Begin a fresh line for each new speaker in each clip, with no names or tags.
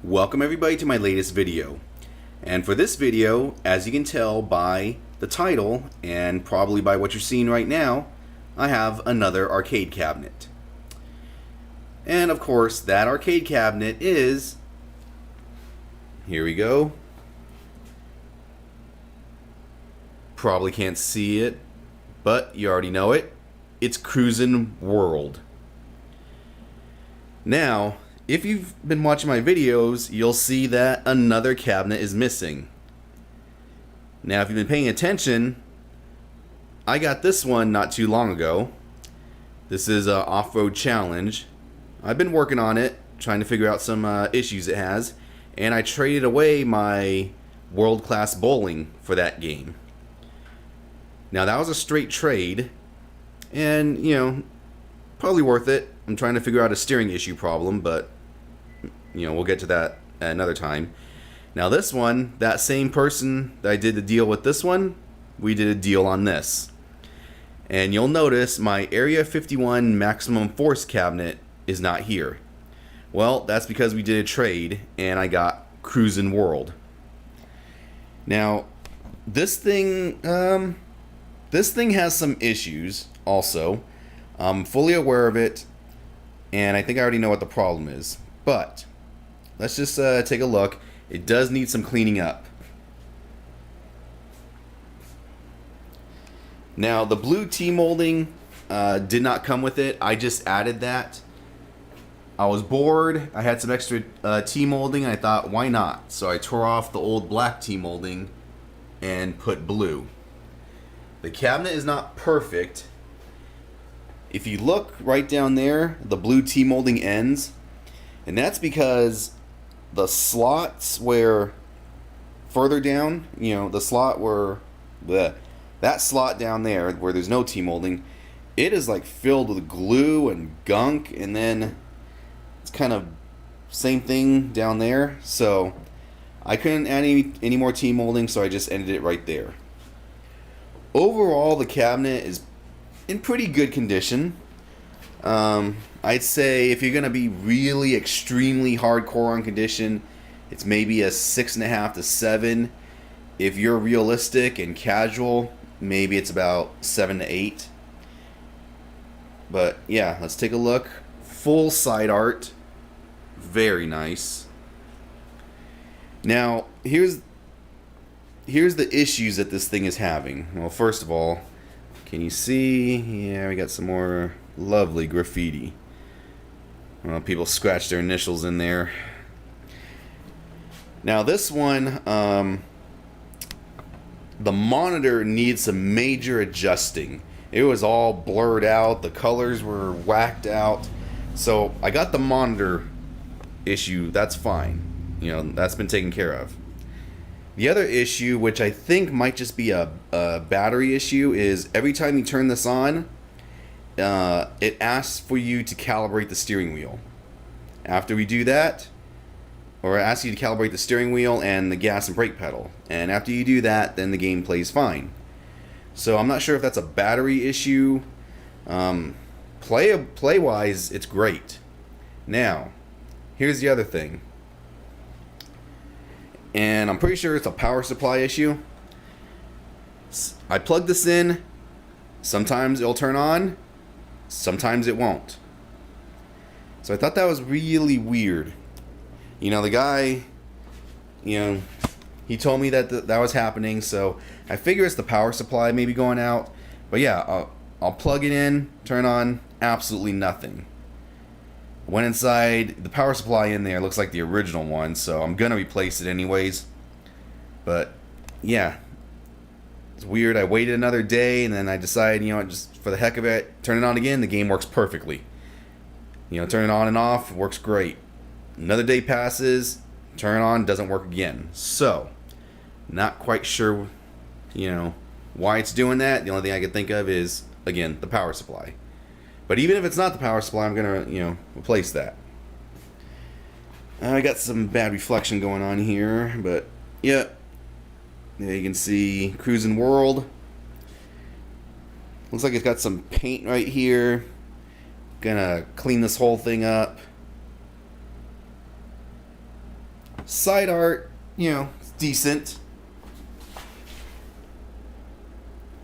Welcome everybody to my latest video. And for this video, as you can tell by the title and probably by what you're seeing right now, I have another arcade cabinet. And of course, that arcade cabinet is, here we go. Probably can't see it, but you already know it. It's Cruisin' World. Now, if you've been watching my videos, you'll see that another cabinet is missing. Now, if you've been paying attention, I got this one not too long ago. This is an off-road challenge. I've been working on it, trying to figure out some issues it has, and I traded away my world-class bowling for that game. Now, that was a straight trade, and, you know, probably worth it. I'm trying to figure out a steering issue problem, but we'll get to that at another time. Now this one, that same person that I did the deal with this one, we did a deal on this. And you'll notice my Area 51 maximum force cabinet is not here. Well, that's because we did a trade and I got Cruisin' World. Now, this thing has some issues also. I'm fully aware of it, and I think I already know what the problem is. But let's just take a look. It does need some cleaning up. Now, the blue T-molding did not come with it. I just added that. I was bored. I had some extra T-molding, and I thought, why not? So I tore off the old black T-molding and put blue. The cabinet is not perfect. If you look right down there, the blue T-molding ends. And that's because the slots where further down, the slot where that slot down there where there's no T-molding, it is like filled with glue and gunk, and then it's kind of same thing down there. So I couldn't add any more T-molding, so I just ended it right there. Overall, the cabinet is in pretty good condition. I'd say if you're gonna be really extremely hardcore on condition, it's maybe a 6.5 to 7. If you're realistic and casual, maybe it's about 7 to 8. But yeah, let's take a look. Full side art, very nice. Now here's the issues that this thing is having. Well, first of all, can you see? Yeah, we got some more lovely graffiti. Well, people scratched their initials in there. Now this one, the monitor needs some major adjusting. It was all blurred out. The colors were whacked out. So I got the monitor issue. That's fine. That's been taken care of. The other issue, which I think might just be a battery issue, is every time you turn this on, it asks for you to calibrate the steering wheel. After we do that, or it asks you to calibrate the steering wheel and the gas and brake pedal. And after you do that, then the game plays fine. So I'm not sure if that's a battery issue. Play-wise, it's great. Now, here's the other thing. And I'm pretty sure it's a power supply issue. I plug this in. Sometimes it'll turn on. Sometimes it won't. So I thought that was really weird. The guy, he told me that that was happening. So I figure it's the power supply maybe going out. But yeah, I'll plug it in, turn on, absolutely nothing. Went inside, the power supply in there looks like the original one, so I'm gonna replace it anyways. But yeah, it's weird. I waited another day, and then I decided, just for the heck of it, turn it on again. The game works perfectly. Turn it on and off, works great. Another day passes, turn it on, doesn't work again. So, not quite sure, why it's doing that. The only thing I can think of is, again, the power supply. But even if it's not the power supply, I'm gonna, replace that. I got some bad reflection going on here, but yeah. There you can see Cruisin' World. Looks like it's got some paint right here. Gonna clean this whole thing up. Side art, you know, it's decent.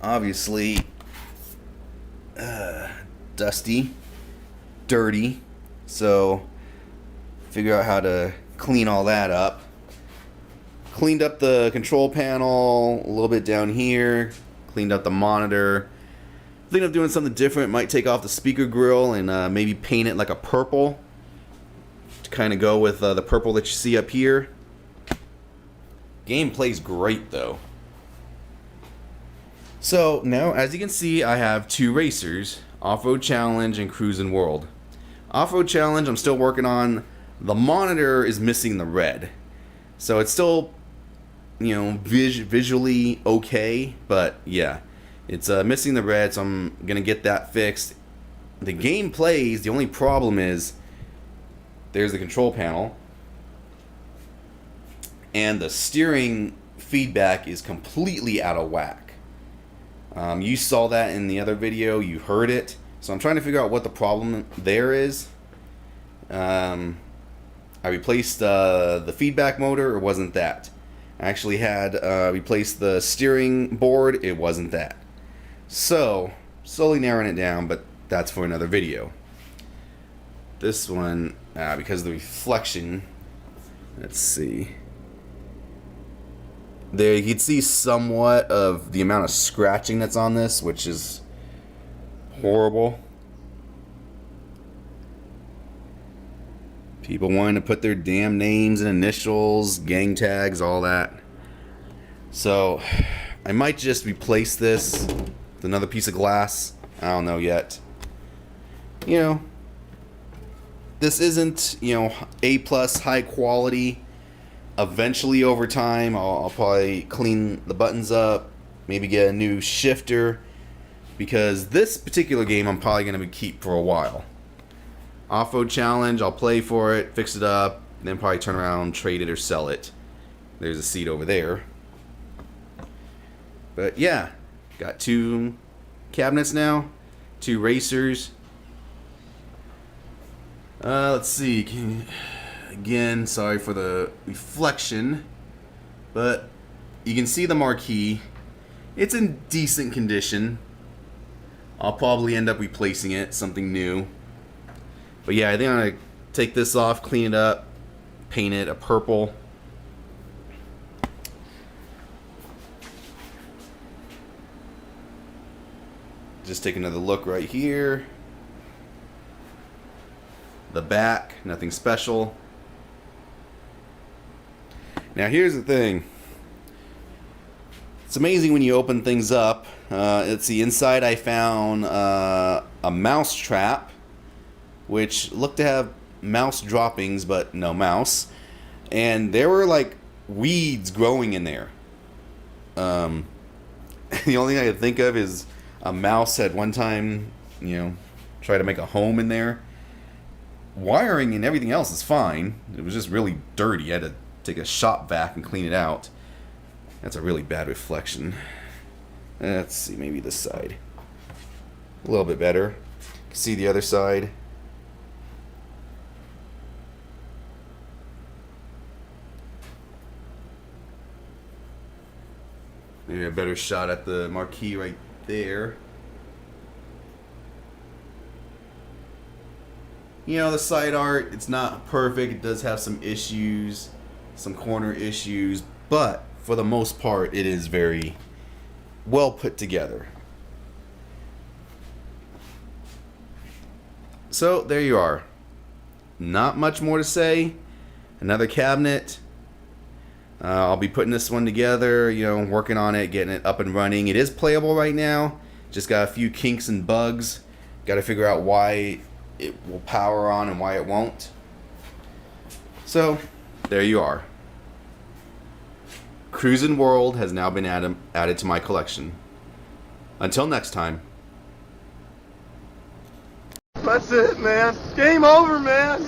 Obviously, dusty, dirty. So, figure out how to clean all that up. Cleaned up the control panel a little bit down here. Cleaned up the monitor. Thinking of doing something different. Might take off the speaker grill and maybe paint it like a purple to kind of go with the purple that you see up here. Game plays great though. So now, as you can see, I have two racers, Off-Road Challenge and Cruis World. Off-Road Challenge, I'm still working on. The monitor is missing the red, so it's still, you know, visually okay, but yeah, it's missing the red, so I'm gonna get that fixed. The game plays. The only problem is there's the control panel, and the steering feedback is completely out of whack. You saw that in the other video, you heard it. So I'm trying to figure out what the problem there is. I replaced the feedback motor, or wasn't that? I actually had replaced the steering board, it wasn't that. So, slowly narrowing it down, but that's for another video. This one, because of the reflection, let's see. There you can see somewhat of the amount of scratching that's on this, which is horrible. People wanting to put their damn names and initials, gang tags, all that. So, I might just replace this with another piece of glass. I don't know yet. You know, this isn't, you know, A+ high quality. Eventually, over time, I'll probably clean the buttons up, maybe get a new shifter, because this particular game I'm probably going to keep for a while. Off-Road Challenge, I'll play for it, fix it up, then probably turn around, trade it, or sell it. There's a seat over there. But yeah, got two cabinets now, two racers. Let's see. Again, sorry for the reflection, but you can see the marquee. It's in decent condition. I'll probably end up replacing it, something new. But yeah, I think I'm gonna take this off, clean it up, paint it a purple. Just take another look right here. The back, nothing special. Now here's the thing. It's amazing when you open things up. Let's see, inside I found a mouse trap, which looked to have mouse droppings, but no mouse. And there were like weeds growing in there. The only thing I could think of is a mouse had one time, you know, tried to make a home in there. Wiring and everything else is fine. It was just really dirty. I had to take a shop vac and clean it out. That's a really bad reflection. Let's see, maybe this side. A little bit better. See the other side. Maybe a better shot at the marquee right there. You know, the side art, it's not perfect. It does have some issues, some corner issues, but for the most part, it is very well put together. So, there you are. Not much more to say. Another cabinet. I'll be putting this one together, you know, working on it, getting it up and running. It is playable right now. Just got a few kinks and bugs. Got to figure out why it will power on and why it won't. So, there you are. Cruis World has now been added to my collection. Until next time.
That's it, man. Game over, man.